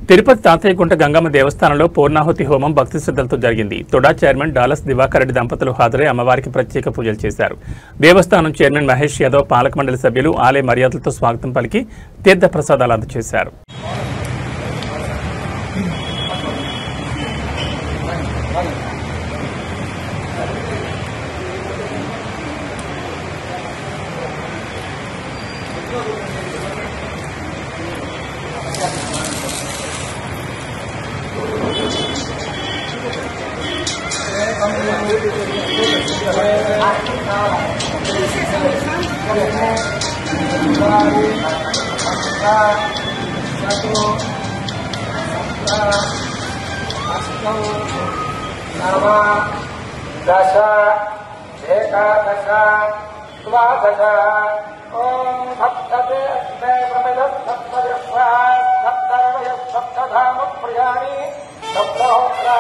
తిరుపతి తాతయ్యగుంట గంగమ్మ దేవస్థానంలో పూర్ణాహుతి హోమం భక్తి శ్రద్ధలతో జరిగింది. తొడా చైర్మన్ డాలస్ దివాకర్ రెడ్డి దంపతులు హాజరై అమ్మవారికి ప్రత్యేక పూజలు చేశారు. దేవస్థానం చైర్మన్ మహేష్ యాదవ్, పాలక మండలి సభ్యులు ఆలయ మర్యాదలతో స్వాగతం పలికి తీర్థ ప్రసాదాలు అందజేశారు. दश एकादश द्वादश ओम सप्तते अष्टे प्रमिदः सप्तदश सप्तर्वयः सप्तधाम प्रियाणि सप्तहोत्रा